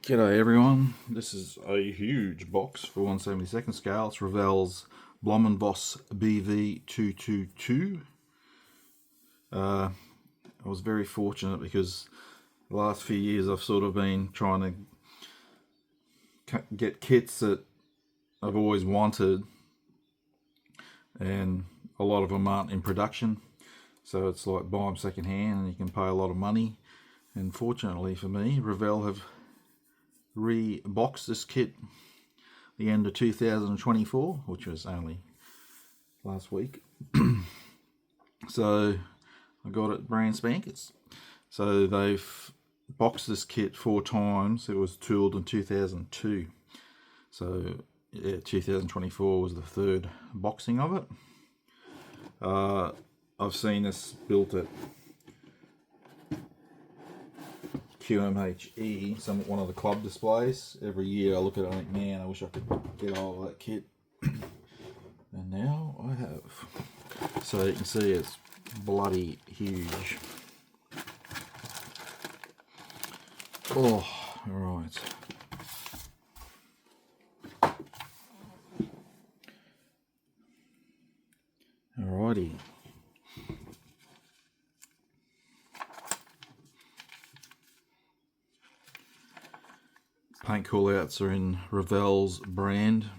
G'day everyone, this is a huge box for 1/72 scale. It's Revell's Blohm and Voss BV222. I was very fortunate because the last few years I've sort of been trying to get kits that I've always wanted, and a lot of them aren't in production, so it's like buy them second hand and you can pay a lot of money. And fortunately for me, Revell have re-boxed this kit the end of 2024, which was only last week. So I got it brand spankers. So they've boxed this kit 4 times. It was tooled in 2002, so yeah, 2024 was the 3rd boxing of it. I've seen this built at QMHE, one of the club displays. Every year I look at it and think, man, I wish I could get all of that kit. And now I have. So you can see it's bloody huge. Oh, alright. Alrighty. Paint callouts are in Revell's brand.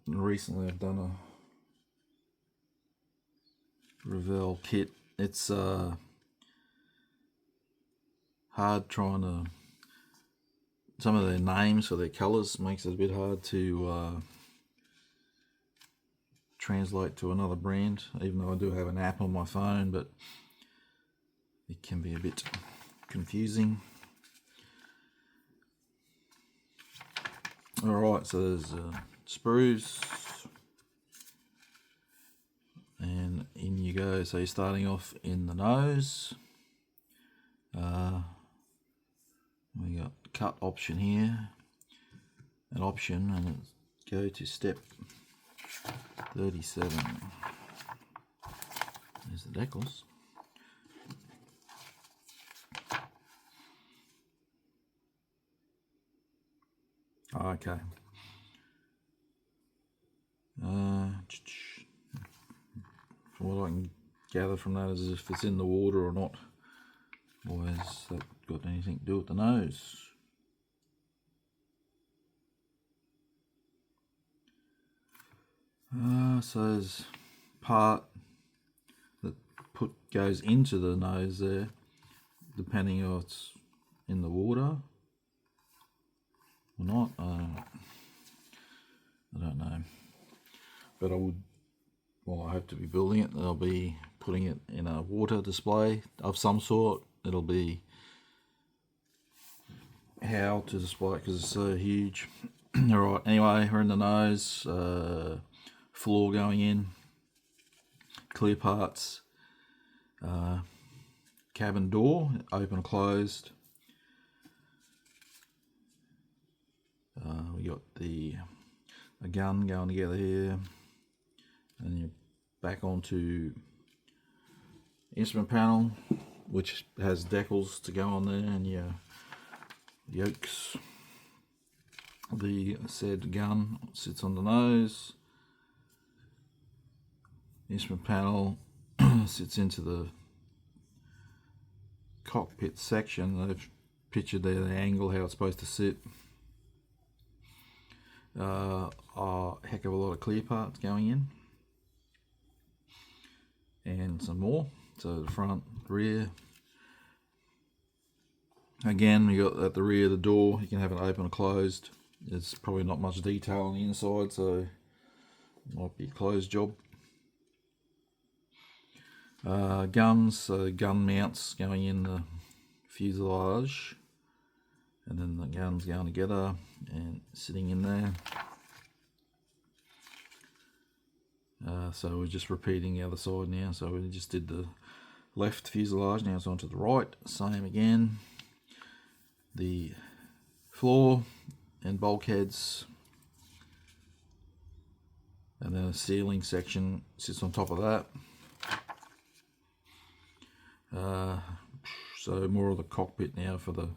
Recently I've done a Revell kit. It's hard trying to, some of their names for their colours makes it a bit hard to translate to another brand, even though I do have an app on my phone, but it can be a bit confusing. Alright, so there's sprues, and in you go. So you're starting off in the nose. We got cut option here, an option, and go to step 37. There's the decals. Okay. From what I can gather from that is if it's in the water or not. Or has that got anything to do with the nose? So there's part that goes into the nose there, depending if it's in the water or not. I don't know, but I hope to be building it. I'll be putting it in a water display of some sort. It'll be how to display it because it's so huge. Alright, anyway, we're in the nose, floor going in, clear parts, cabin door, open and closed. We got a gun going together here, and you're back onto instrument panel, which has decals to go on there, and your yokes. The said gun sits on the nose. Instrument panel sits into the cockpit section. They've pictured there the angle, how it's supposed to sit. A heck of a lot of clear parts going in, and some more. So the front, rear. Again, we got at the rear of the door, you can have it open or closed. There's probably not much detail on the inside, so it might be a closed job. Guns, so gun mounts going in the fuselage, and then the guns going together and sitting in there. So we're just repeating the other side now. So we just did the left fuselage, now it's onto the right, same again. The floor and bulkheads, and then a ceiling section sits on top of that. so more of the cockpit now for the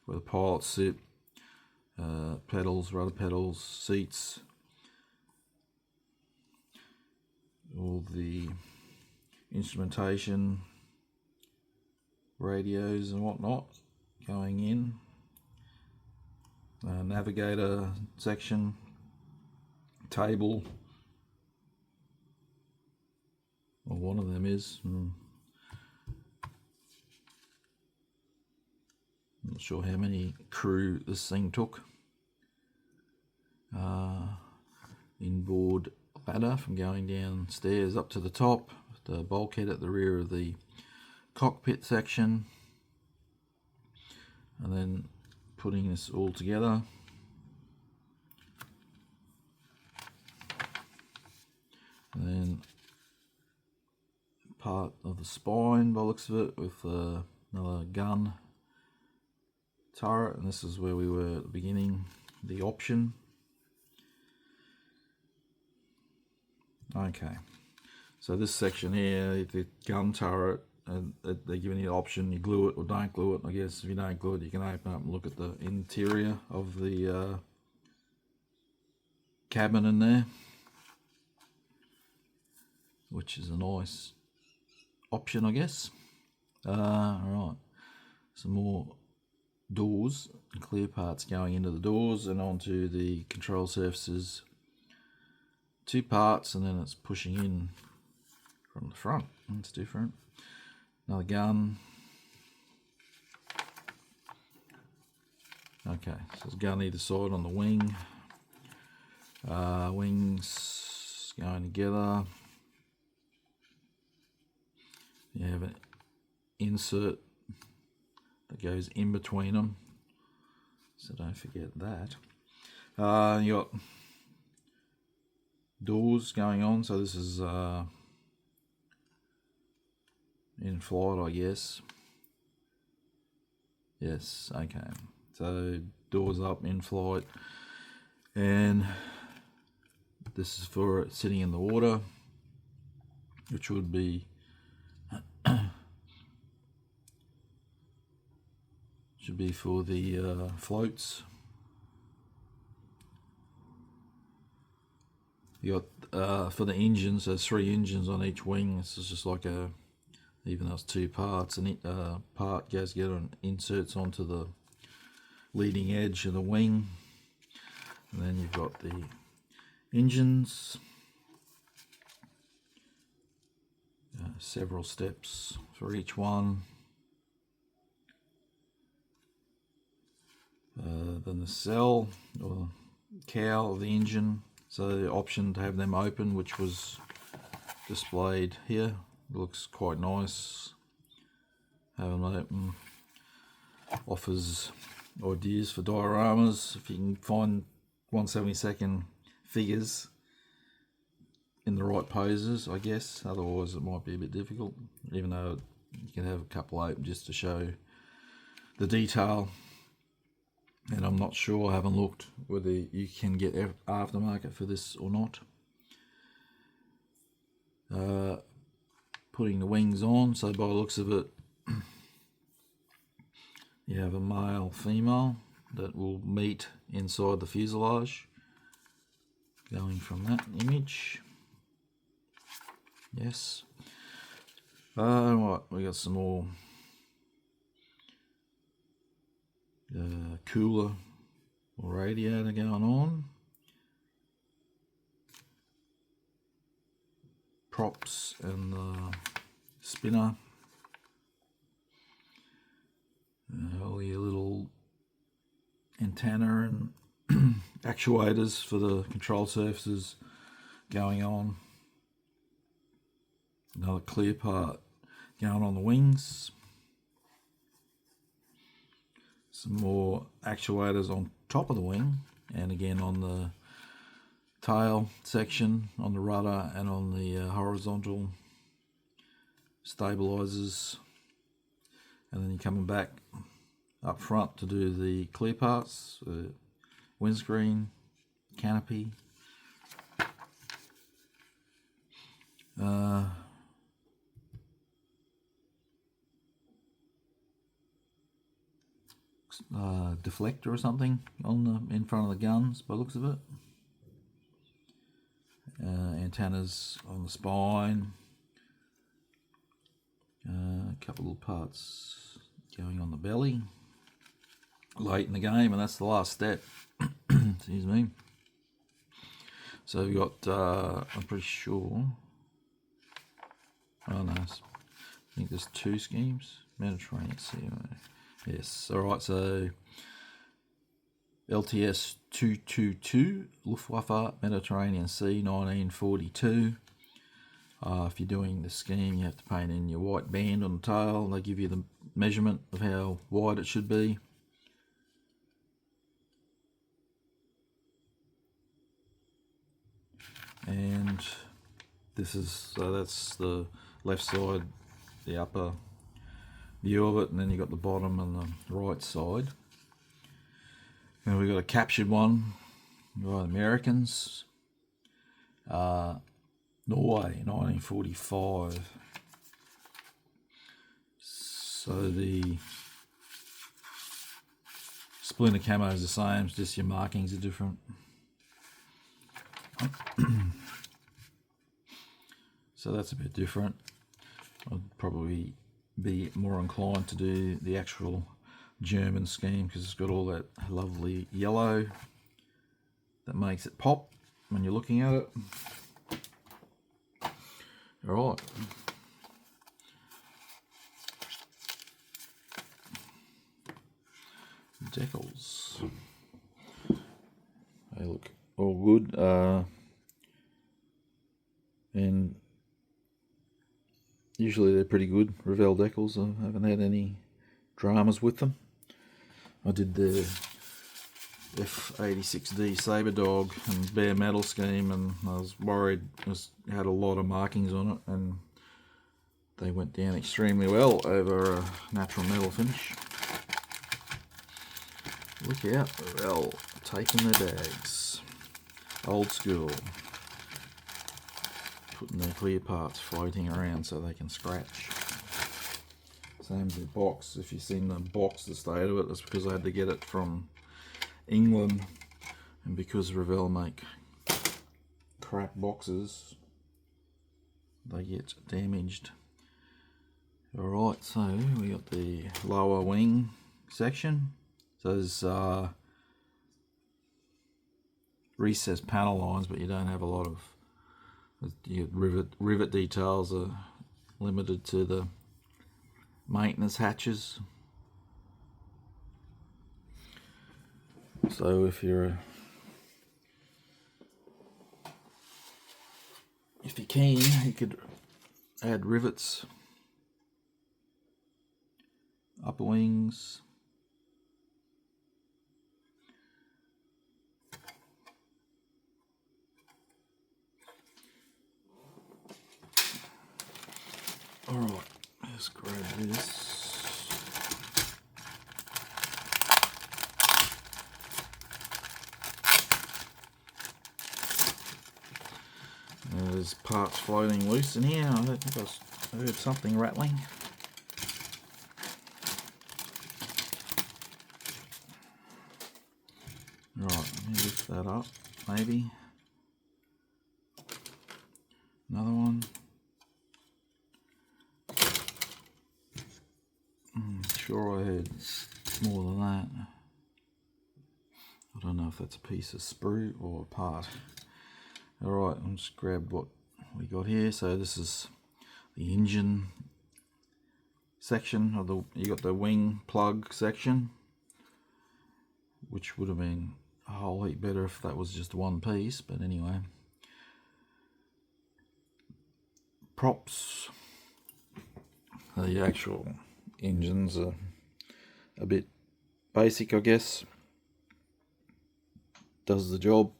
where the pilots sit. Pedals, rudder pedals, seats, all the instrumentation, radios and whatnot going in. Navigator section, table, or one of them is. I'm not sure how many crew this thing took. Inboard ladder from going downstairs up to the top, the bulkhead at the rear of the cockpit section, and then putting this all together. And then part of the spine by the looks of it, with another gun turret, and this is where we were at the beginning, the option. Okay, so this section here, the gun turret, and they're giving you the option, you glue it or don't glue it. I guess if you don't glue it, you can open up and look at the interior of the cabin in there, which is a nice option, I guess. Right, some more doors and clear parts going into the doors and onto the control surfaces. 2 parts, and then it's pushing in from the front. It's different. Another gun. Okay, so there's a gun either side on the wing. Wings going together. You have an insert that goes in between them, so don't forget that. You got doors going on, so this is in flight, I guess. Yes, okay, so doors up in flight, and this is for sitting in the water, which would be should be for the floats. You got for the engines, there's 3 engines on each wing. This is just like a, even though it's 2 parts, and part goes together and inserts onto the leading edge of the wing. And then you've got the engines, several steps for each one. Then the cell or cowl of the engine, so the option to have them open, which was displayed here. It looks quite nice. Having them open offers ideas for dioramas. If you can find 1/72 figures in the right poses, I guess. Otherwise it might be a bit difficult, even though you can have a couple open just to show the detail. And I'm not sure, I haven't looked whether you can get aftermarket for this or not. Putting the wings on, so by the looks of it, you have a male, female that will meet inside the fuselage. Going from that image, yes. Right, we got some more cooler or radiator going on. Props and the spinner. All your little antenna and actuators for the control surfaces going on. Another clear part going on the wings. Some more actuators on top of the wing, and again on the tail section, on the rudder and on the horizontal stabilizers. And then you're coming back up front to do the clear parts, windscreen, canopy. deflector or something on the in front of the guns by the looks of it. Antennas on the spine. A couple of parts going on the belly. Late in the game, and that's the last step. Excuse me. So we've got, I'm pretty sure, oh no, I think there's 2 schemes. Mediterranean Sea. Yes, alright, so LTS 222, Luftwaffe, Mediterranean Sea, 1942. If you're doing the scheme, you have to paint in your white band on the tail. They give you the measurement of how wide it should be. And this is, so that's the left side, the upper view of it, and then you got the bottom and the right side. And we got a captured one by the Americans, Norway, 1945. So the splinter camo is the same, it's just your markings are different. So that's a bit different. I'd probably be more inclined to do the actual German scheme because it's got all that lovely yellow that makes it pop when you're looking at it. Alright. Decals. They look all good. And usually they're pretty good, Revell decals. I haven't had any dramas with them. I did the F86D Sabre Dog and bare metal scheme, and I was worried it had a lot of markings on it, and they went down extremely well over a natural metal finish. Look out, Revell taking their bags. Old school. Putting their clear parts floating around so they can scratch. Same as the box. If you've seen the box, the state of it, that's because I had to get it from England, and because Revell make crap boxes, they get damaged. Alright, so we got the lower wing section. So there's recessed panel lines, but you don't have a lot of rivet details are limited to the maintenance hatches. So if you're keen, you could add rivets, upper wings, alright, let's grab this. There's parts floating loose in here. I don't think I heard something rattling. Right, let me lift that up, maybe. Another one. Sure I heard more than that. I don't know if that's a piece of sprue or a part. Alright, I'll just grab what we got here. So this is the engine section of the, you got the wing plug section, which would have been a whole heap better if that was just one piece, but anyway. Props. The actual engines are a bit basic, I guess. Does the job.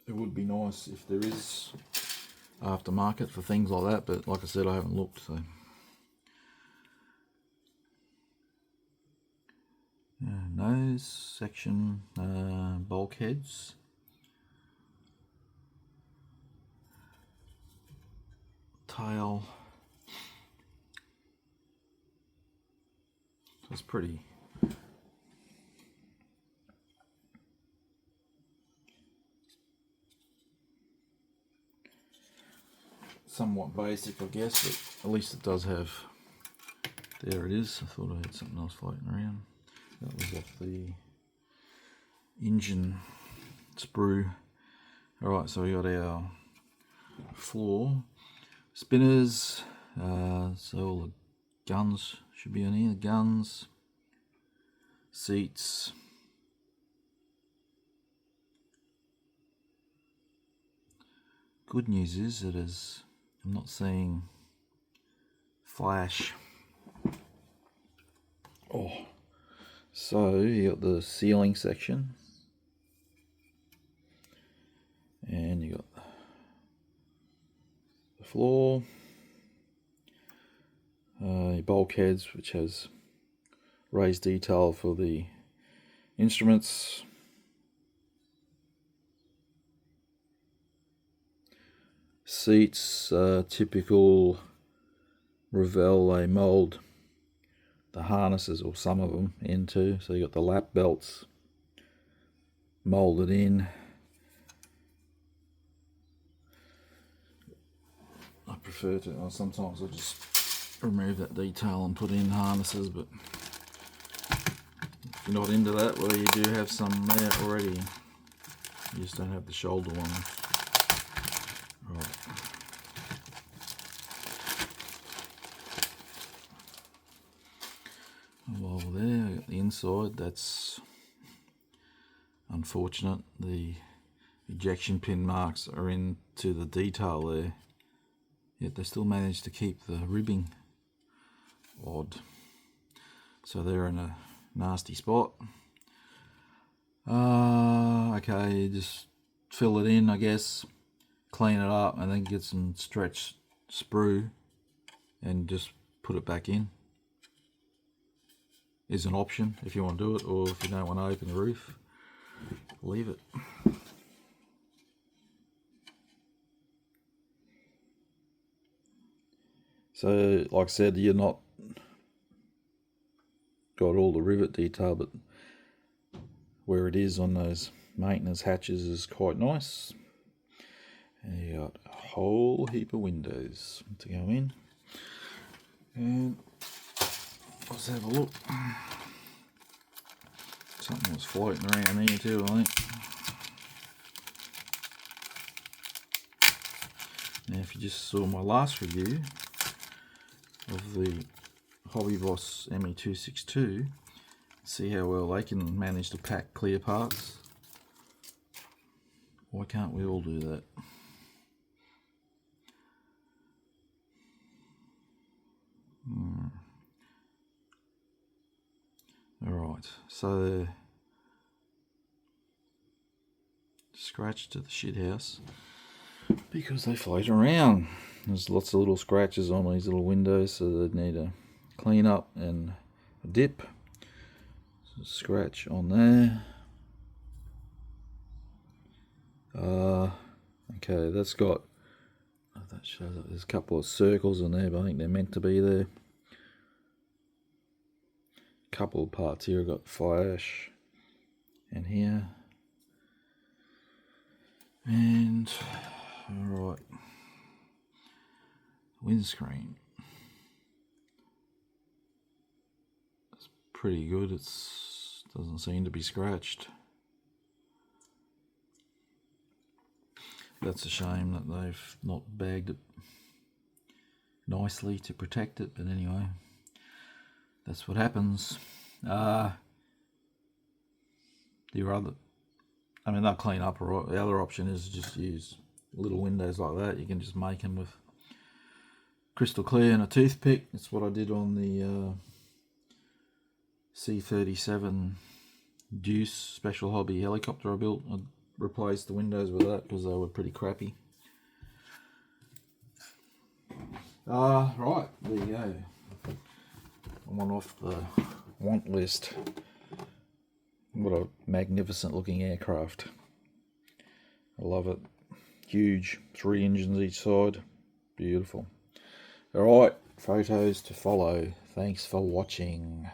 It would be nice if there is aftermarket for things like that, but like I said, I haven't looked. So nose section, bulkheads, tail, it's pretty somewhat basic, I guess, but at least it does have, there it is. I thought I had something else floating around. That was off the engine sprue. Alright, so we got our floor spinners, so all the guns should be on here, guns, seats, good news is that I'm not seeing flash. Oh, so you got the ceiling section, and you got the floor, your bulkheads, which has raised detail for the instruments, seats, typical Revell. They mould the harnesses, or some of them, into, so you got the lap belts moulded in. I prefer to, sometimes I just remove that detail and put in harnesses, but if you're not into that, well, you do have some there already, you just don't have the shoulder one. Right. While we're there, I got the inside. That's unfortunate. The ejection pin marks are into the detail there, yet they still managed to keep the ribbing. Odd. So they're in a nasty spot. Okay, just fill it in, I guess, clean it up, and then get some stretch sprue and just put it back in. Is an option if you want to do it, or if you don't want to open the roof, leave it. So, like I said, you're not got all the rivet detail, but where it is on those maintenance hatches is quite nice. And you got a whole heap of windows to go in. And let's have a look. Something was floating around here too, I think. Now, if you just saw my last review of the Voss ME262, see how well they can manage to pack clear parts. Why can't we all do that? Alright, so scratched to the shit house because they float around. There's lots of little scratches on these little windows, so they need a clean up and a dip. So scratch on there. Okay, that's got, that shows up, there's a couple of circles in there, but I think they're meant to be there. Couple of parts here, I've got flash and here, and alright, windscreen, it's pretty good. It's doesn't seem to be scratched. That's a shame that they've not bagged it nicely to protect it, but anyway, that's what happens. They'll clean up, alright. The other option is just use little windows like that. You can just make them with crystal clear and a toothpick. That's what I did on the C-37 Deuce Special Hobby helicopter I built. I replaced the windows with that because they were pretty crappy. Right, there you go. One off the want list. What a magnificent looking aircraft. I love it. Huge, 3 engines each side. Beautiful. Alright, photos to follow. Thanks for watching.